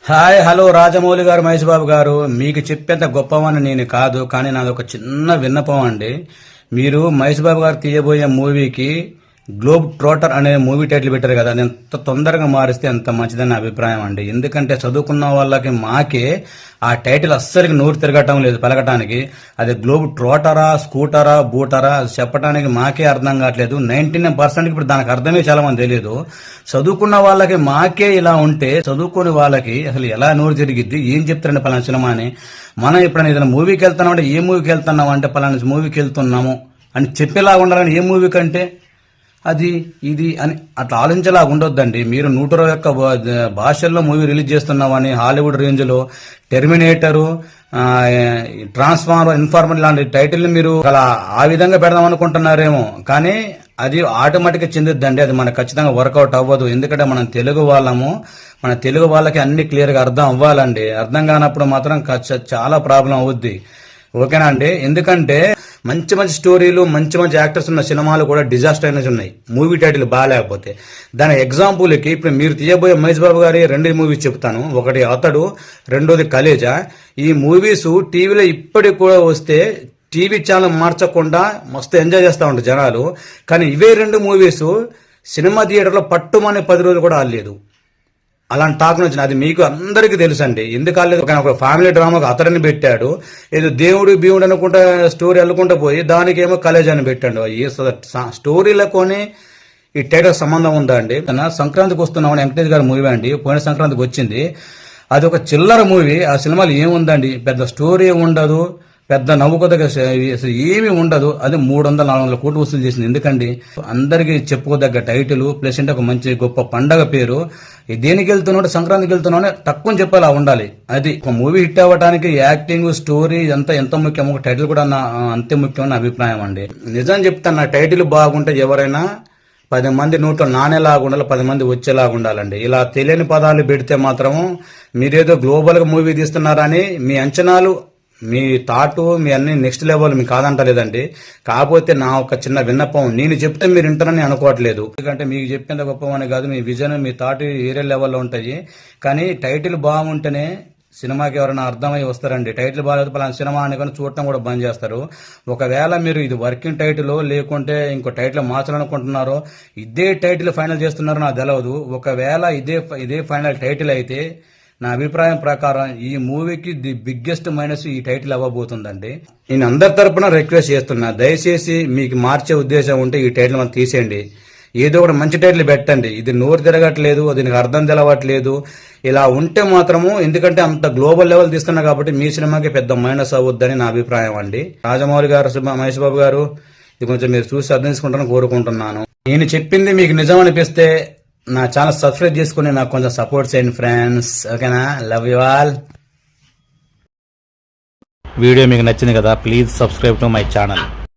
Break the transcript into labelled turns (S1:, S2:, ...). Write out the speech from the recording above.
S1: Hi hello Rajamouli గారు, మహేష్ బాబు గారు. మీకు చెప్పేంత గొప్పవాడిని నేను కాదు, కానీ నాది ఒక చిన్న విన్నపం అండి. మీరు మహేష్ బాబు గారు తీయబోయే మూవీకి గ్లోబ్ ట్రోటర్ అనే మూవీ టైటిల్ పెట్టారు కదా, అది ఎంత తొందరగా మారిస్తే అంత మంచిదని నా అభిప్రాయం అండి. ఎందుకంటే చదువుకున్న వాళ్ళకి మాకే ఆ టైటిల్ అస్సలకి నోరు తిరగటం లేదు పలకటానికి. అది గ్లోబ్ ట్రోటరా, స్కూటరా, బూటరా అది చెప్పడానికి మాకే అర్థం కావట్లేదు. 99% ఇప్పుడు దానికి అర్థమే చాలా మంది తెలియదు. చదువుకున్న వాళ్ళకి మాకే ఇలా ఉంటే చదువుకుని వాళ్ళకి అసలు ఎలా నోరు తిరిగిద్ది? ఏం చెప్తారండి పలానా సినిమా అని? మనం ఎప్పుడైనా ఏదైనా మూవీకి వెళ్తున్నాం అంటే ఏ మూవీకి వెళ్తున్నాం అంటే పలానా మూవీకి వెళ్తున్నాము అని చెప్పేలాగా ఉండాలని. ఏ మూవీ కంటే అది ఇది అని అట్లా ఆలోచించేలాగా ఉండొద్దండి. మీరు 121 భాషల్లో మూవీ రిలీజ్ చేస్తున్నామని హాలీవుడ్ రేంజ్లో టెర్మినేటరు, ట్రాన్స్ఫార్మర్, ఇన్ఫార్మర్ లాంటి టైటిల్ని మీరు అలా ఆ విధంగా పెడదాం అనుకుంటున్నారేమో, కానీ అది ఆటోమేటిక్గా చెందిద్దండి. అది మనకు ఖచ్చితంగా వర్కౌట్ అవ్వదు. ఎందుకంటే మనం తెలుగు వాళ్ళము, మన తెలుగు వాళ్ళకి అన్ని క్లియర్గా అర్థం అవ్వాలండి. అర్థం కానప్పుడు మాత్రం చాలా ప్రాబ్లం అవుద్ది. ఓకేనా అండి? ఎందుకంటే మంచి మంచి స్టోరీలు, మంచి మంచి యాక్టర్స్ ఉన్న సినిమాలు కూడా డిజాస్టర్ అయినవి ఉన్నాయి మూవీ టైటిల్ బాగాలేకపోతే. దాని ఎగ్జాంపుల్కి ఇప్పుడు మీరు తీయబోయే మహేష్ బాబు గారి 2 మూవీస్ చెప్తాను. ఒకటి అతడు, రెండోది కలేజా. ఈ మూవీస్ టీవీలో ఇప్పటికి కూడా వస్తే టీవీ ఛానల్ మార్చకుండా మస్తు ఎంజాయ్ చేస్తూ ఉంటారు జనాలు. కానీ ఇవే 2 మూవీస్ సినిమా థియేటర్లో పట్టుమని 10 రోజులు కూడా ఆడలేదు. అలాంటి టాక్ వచ్చింది. అది మీకు అందరికీ తెలుసు అండి. ఎందుకు ఆడలేదు? ఒక ఫ్యామిలీ డ్రామాకు అతడిని పెట్టాడు, ఏదో దేవుడు బీవుడు అనుకుంటా స్టోరీ అల్లుకుంటా పోయి దానికేమో కలేజ్ అని పెట్టాడు. ఈ స్టోరీలకొని ఈ టైటిల్ సంబంధం ఉందా అండి? సంక్రాంతికి వస్తున్నామని వెంకటేష్ గారి మూవీ అండి, పోయిన సంక్రాంతికి వచ్చింది. అది ఒక చిల్లర మూవీ. ఆ సినిమాలో ఏముందండి? పెద్ద స్టోరీ ఉండదు, పెద్ద నవ్వుకోదగ్గ అసలు ఏమీ ఉండదు. అది 300-400 కోట్లు వసూలు చేసింది. ఎందుకండి? అందరికీ చెప్పుకోదగ్గ టైటిల్ ప్లస్ అంటే ఒక మంచి గొప్ప పండగ పేరు. దేనికి వెళ్తున్నాడు? సంక్రాంతికి వెళ్తున్నావు తక్కువ చెప్పాలా ఉండాలి. అది ఒక మూవీ హిట్ అవ్వడానికి యాక్టింగ్, స్టోరీ అంతా ఎంత ముఖ్యం, ఒక టైటిల్ కూడా అంతే ముఖ్యమైన అభిప్రాయం అండి. నిజం చెప్తాను, నా టైటిల్ బాగుంటే ఎవరైనా 10 మంది నోట్లో నానేలాగా ఉండాలి, 10 మంది వచ్చేలాగా ఉండాలండి. ఇలా తెలియని పదాలు పెడితే మాత్రము మీరేదో గ్లోబల్గా మూవీ తీస్తున్నారని మీ అంచనాలు, మీ థాట్, మీ అన్ని నెక్స్ట్ లెవెల్ మీకు కాదంటలేదండి. కాకపోతే నా ఒక చిన్న విన్నపం, నేను చెప్తే మీరు వింటారని అనుకోవట్లేదు. ఎందుకంటే మీకు చెప్పేంత గొప్పవని కాదు, మీ విజన్, మీ థాట్ వేరే లెవెల్లో ఉంటాయి. కానీ టైటిల్ బాగుంటేనే సినిమాకి ఎవరైనా అర్థమై వస్తారండి. టైటిల్ బాగాలేదు పలానా సినిమా అని కానీ చూడటం కూడా బంద్ చేస్తారు. ఒకవేళ మీరు ఇది వర్కింగ్ టైటిల్ లేకుంటే ఇంకో టైటిల్ మార్చాలనుకుంటున్నారో, ఇదే టైటిల్ ఫైనల్ చేస్తున్నారో నాకు తెలియదు. ఒకవేళ ఇదే ఫైనల్ టైటిల్ అయితే నా అభిప్రాయం ప్రకారం ఈ మూవీకి ది బిగ్గెస్ట్ మైనస్ ఈ టైటిల్ అవ్వబోతుందండి. నేను అందరి తరపున రిక్వెస్ట్ చేస్తున్నా, దయచేసి మీకు మార్చే ఉద్దేశం ఉంటే ఈ టైటిల్ మనం తీసేయండి. ఏదో ఒకటి మంచి టైటిల్ పెట్టండి. ఇది నోరు తిరగట్లేదు, దీనికి అర్థం తెలవట్లేదు. ఇలా ఉంటే మాత్రము, ఎందుకంటే అంత గ్లోబల్ లెవెల్ తీస్తున్నా కాబట్టి మీ సినిమాకి పెద్ద మైనస్ అవ్వద్దని నా అభిప్రాయం అండి. రాజమౌళి గారు, మహేష్ బాబు గారు, ఇది కొంచెం మీరు చూసి అర్థం చేసుకుంటారని కోరుకుంటున్నాను. నేను చెప్పింది మీకు నిజం అనిపిస్తే నా ఛానల్ సబ్స్క్రైబ్ చేసుకుని నాకు కొంచెం సపోర్ట్ చేయండి ఫ్రెండ్స్. ఓకేనా? Love you all. వీడియో మీకు నచ్చింది కదా, please subscribe to my channel.